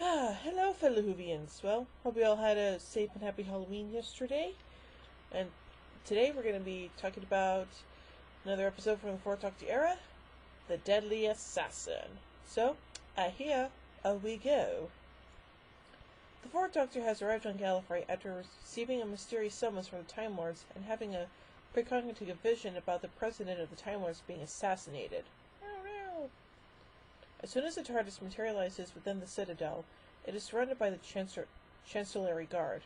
Hello, fellow Whovians. Well, hope you all had a safe and happy Halloween yesterday. And today we're going to be talking about another episode from the Fourth Doctor era, The Deadly Assassin. So, here we go. The Fourth Doctor has arrived on Gallifrey after receiving a mysterious summons from the Time Lords and having a precognitive vision about the president of the Time Lords being assassinated. Oh no! As soon as the TARDIS materializes within the Citadel, it is surrounded by the Chancellery Guard.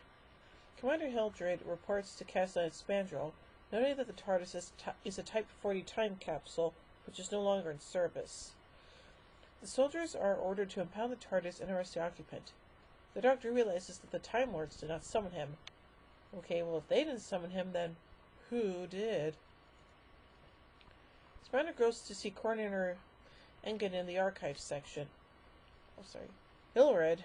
Commander Hildred reports to Castellan Spandrel, noting that the TARDIS is a Type 40 time capsule, which is no longer in service. The soldiers are ordered to impound the TARDIS and arrest the occupant. The Doctor realizes that the Time Lords did not summon him. Okay, well, if they didn't summon him, then who did? Spandrel goes to see Coordinator Engen in the archives section. Hildred,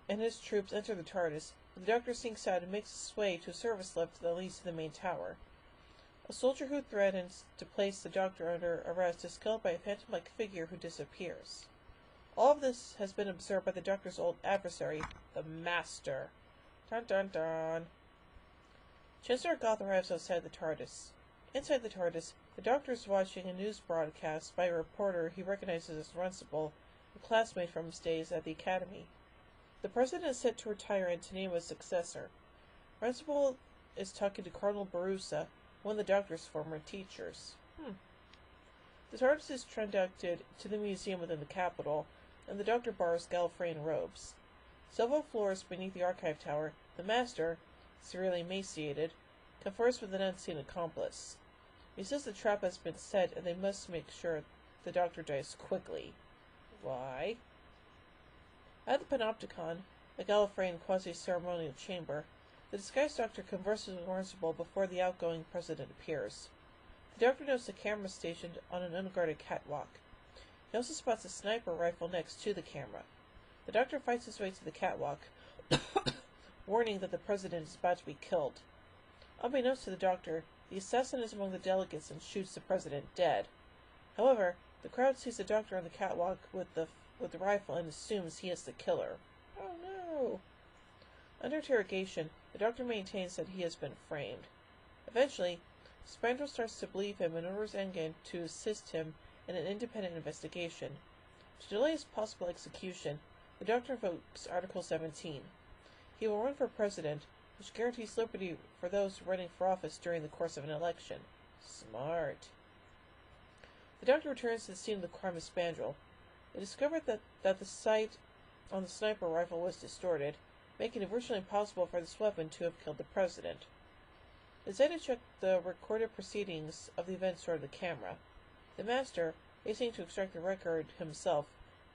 and his troops enter the TARDIS, but the Doctor sinks out and makes his way to a service lift that leads to the main tower. A soldier who threatens to place the Doctor under arrest is killed by a phantom-like figure who disappears. All of this has been observed by the Doctor's old adversary, the Master. Dun dun dun. Chancellor Goth arrives outside the TARDIS. Inside the TARDIS, the Doctor is watching a news broadcast by a reporter he recognizes as Runcible, a classmate from his days at the Academy. The President is set to retire and to name a successor. Runcible is talking to Cardinal Barusa, one of the Doctor's former teachers. The TARDIS is conducted to the museum within the capital, and the Doctor borrows Gallifreyan robes. Several floors beneath the archive tower, the Master, severely emaciated, confers with an unseen accomplice. He says the trap has been set and they must make sure the Doctor dies quickly. Why? At the Panopticon, a Gallifreyan quasi-ceremonial chamber, the disguised Doctor converses with Runcible before the outgoing President appears. The Doctor notes a camera stationed on an unguarded catwalk. He also spots a sniper rifle next to the camera. The Doctor fights his way to the catwalk, warning that the President is about to be killed. Unbeknownst to the Doctor, the assassin is among the delegates and shoots the President dead. However, the crowd sees the Doctor on the catwalk with the rifle and assumes he is the killer. Oh no! Under interrogation, the Doctor maintains that he has been framed. Eventually, Spandrel starts to believe him and orders Engen to assist him in an independent investigation. To delay his possible execution, the Doctor invokes Article 17. He will run for president, which guarantees liberty for those running for office during the course of an election. Smart. The Doctor returns to the scene of the crime of Spandrel. It discovered that the sight on the sniper rifle was distorted, making it virtually impossible for this weapon to have killed the President. Decided to check the recorded proceedings of the events toward the camera. The Master, hastening to extract the record himself,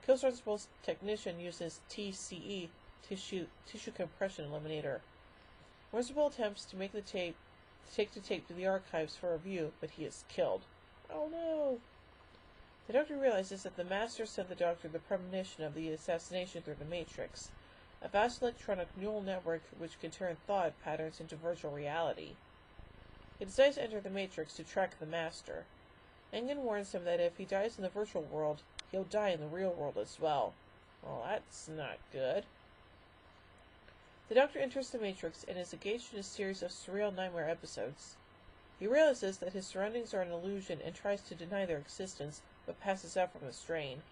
kills Runcible's technician using his TCE, tissue compression eliminator. Runcible attempts to take the tape to the archives for review, but he is killed. Oh no! The Doctor realizes that the Master sent the Doctor the premonition of the assassination through the Matrix, a vast electronic neural network which can turn thought patterns into virtual reality. He decides to enter the Matrix to track the Master. Engen warns him that if he dies in the virtual world, he'll die in the real world as well. Well, that's not good. The Doctor enters the Matrix and is engaged in a series of surreal nightmare episodes. He realizes that his surroundings are an illusion and tries to deny their existence, but passes out from the strain.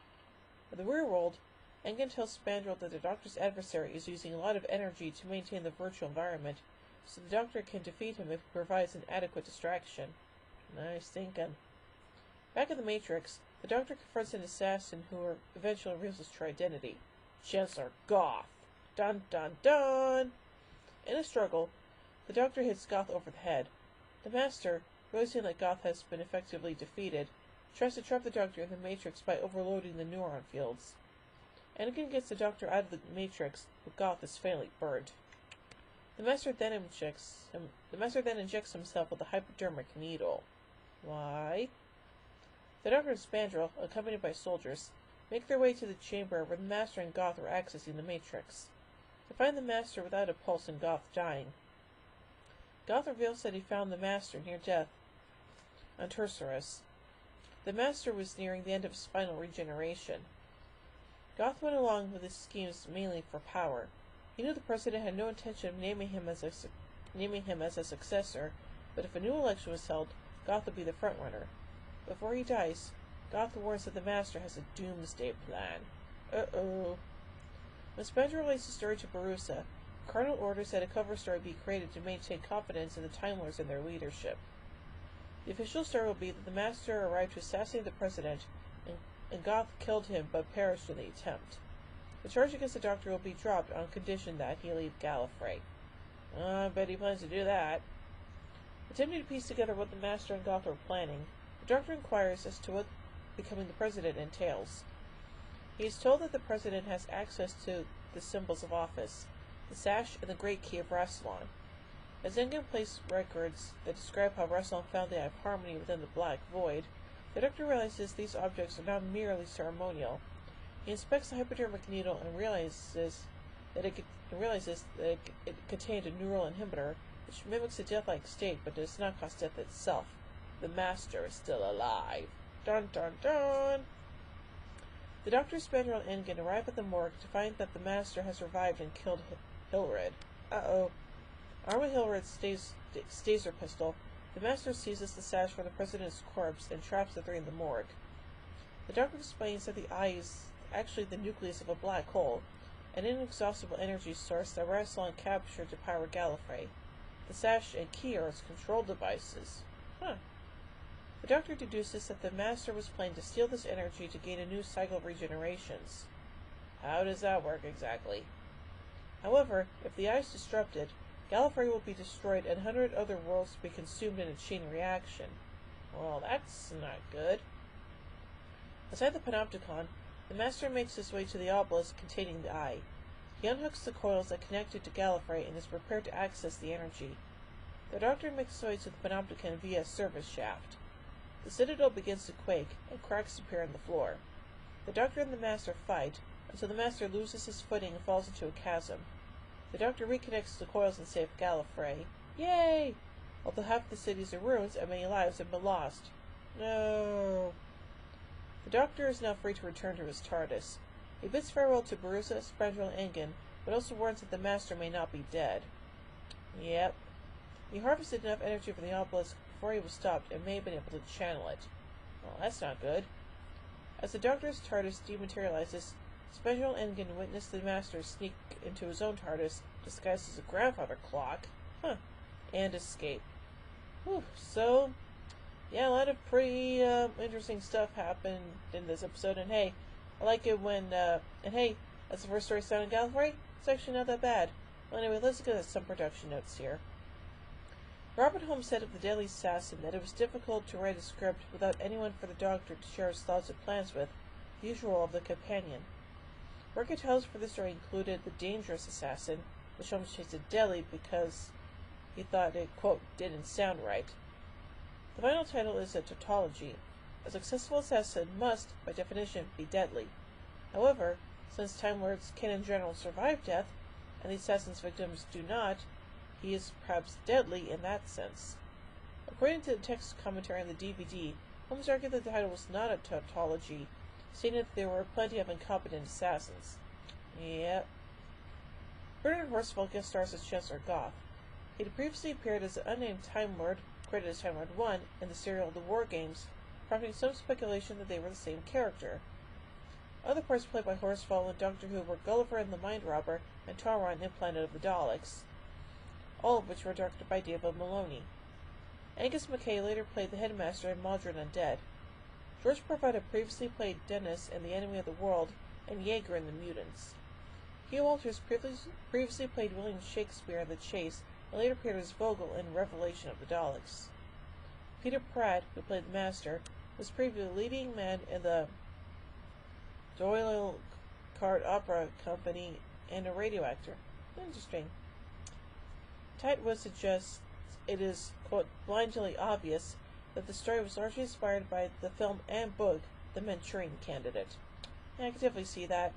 In the real world, Engen tells Spandrel that the Doctor's adversary is using a lot of energy to maintain the virtual environment, so the Doctor can defeat him if he provides an adequate distraction. Nice thinking. Back in the Matrix, the Doctor confronts an assassin who eventually reveals his true identity. Chancellor Goth. Dun dun dun! In a struggle, the Doctor hits Goth over the head. The Master, realizing that Goth has been effectively defeated, tries to trap the Doctor in the Matrix by overloading the neuron fields. Anakin gets the Doctor out of the Matrix, but Goth is fatally burnt. The Master then injects himself with a hypodermic needle. Why? The Doctor and Spandrel, accompanied by soldiers, make their way to the chamber where the Master and Goth are accessing the Matrix. They find the Master without a pulse and Goth dying. Goth reveals that he found the Master near death on Tursurus. The Master was nearing the end of his final regeneration. Goth went along with his schemes mainly for power. He knew the president had no intention of naming him as a successor, but if a new election was held, Goth would be the frontrunner. Before he dies, Goth warns that the Master has a doomsday plan. Uh-oh. When Spandrel relates the story to Barusa, Cardinal orders that a cover story be created to maintain confidence in the Time Lords and their leadership. The official story will be that the Master arrived to assassinate the president, and Goth killed him but perished in the attempt. The charge against the Doctor will be dropped on condition that he leave Gallifrey. I bet he plans to do that. Attempting to piece together what the Master and Goth are planning, the Doctor inquires as to what becoming the president entails. He is told that the president has access to the symbols of office, the sash and the great key of Rassilon. As Engan places records that describe how Rassilon found the Eye of Harmony within the Black Void, the Doctor realizes these objects are not merely ceremonial. He inspects the hypodermic needle and realizes that it contained a neural inhibitor, which mimics a death-like state but does not cause death itself. The Master is still alive. Dun dun dun! The Doctor, Spandrel, and Engan arrive at the morgue to find that the Master has revived and killed Hilrid. Uh-oh. Armed with Hilrid's Staser pistol, the Master seizes the sash from the President's corpse and traps the three in the morgue. The Doctor explains that the Eye is actually the nucleus of a black hole, an inexhaustible energy source that Rassilon captured to power Gallifrey. The sash and key are its control devices. The Doctor deduces that the Master was planning to steal this energy to gain a new cycle of regenerations. How does that work exactly? However, if the Eye is disrupted, Gallifrey will be destroyed and 100 other worlds will be consumed in a chain reaction. Well, that's not good. Aside the Panopticon, the Master makes his way to the obelisk containing the Eye. He unhooks the coils that connect it to Gallifrey and is prepared to access the energy. The Doctor makes his way to the Panopticon via a service shaft. The Citadel begins to quake, and cracks appear on the floor. The Doctor and the Master fight, until the Master loses his footing and falls into a chasm. The Doctor reconnects the coils and saves Gallifrey. Yay! Although half the cities are ruins and many lives have been lost. No. The Doctor is now free to return to his TARDIS. He bids farewell to Barusa, Spandrel, and Engan, but also warns that the Master may not be dead. Yep. He harvested enough energy from the obelisk before he was stopped and may have been able to channel it. Well, that's not good. As the Doctor's TARDIS dematerializes, Spandrel and Engan witness the Master sneak into his own TARDIS, disguised as a grandfather clock, and escape. Whew, so, yeah, a lot of pretty interesting stuff happened in this episode, and hey, I like it when, and hey, that's the first story set on Gallifrey? It's actually not that bad. Well, anyway, let's get some production notes here. Robert Holmes said of The Deadly Assassin that it was difficult to write a script without anyone for the Doctor to share his thoughts and plans with, the usual of the companion. Working titles for this story included The Dangerous Assassin, which Holmes changed to Deadly because he thought it, quote, didn't sound right. The final title is a tautology. A successful assassin must, by definition, be deadly. However, since Time Lords can in general survive death, and the assassin's victims do not, he is perhaps deadly in that sense. According to the text commentary on the DVD, Holmes argued that the title was not a tautology, stating that there were plenty of incompetent assassins. Yep. Bernard Horsfall guest stars as Chancellor Goth. He had previously appeared as an unnamed Time Lord, credited as Time Lord 1, in the serial The War Games, prompting some speculation that they were the same character. Other parts played by Horsfall in Doctor Who were Gulliver and the Mind Robber and Tauron in Planet of the Daleks, all of which were directed by David Maloney. Angus Mackay later played the Headmaster in Maldron Undead. George Parvati previously played Dennis in The Enemy of the World and Jaeger in The Mutants. Hugh Walters previously played William Shakespeare in The Chase and later appeared as Vogel in Revelation of the Daleks. Peter Pratt, who played the Master, was previously leading man in the Doyle Card Opera Company and a radio actor. Interesting. Tightwood suggests it is, quote, blindly obvious that the story was largely inspired by the film and book, The Manchurian Candidate. Yeah, I can definitely see that.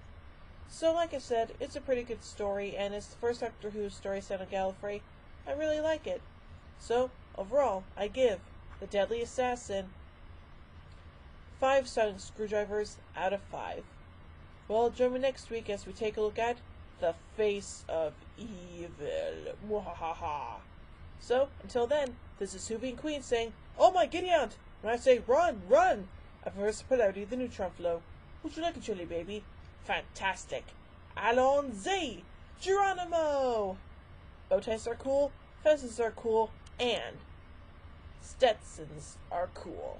So, like I said, it's a pretty good story, and it's the first Doctor Who story set on Gallifrey. I really like it. So, overall, I give The Deadly Assassin 5 sonic screwdrivers out of 5. Well, join me next week as we take a look at The Face of Evil. Mwahaha. So, until then, this is Hoovy and Queen saying, "Oh my giddy aunt!" When I say run, run! I first polarity the neutron flow. Would you like a chili, baby? Fantastic. Allons-y! Geronimo! Bow ties are cool, fences are cool, and Stetsons are cool.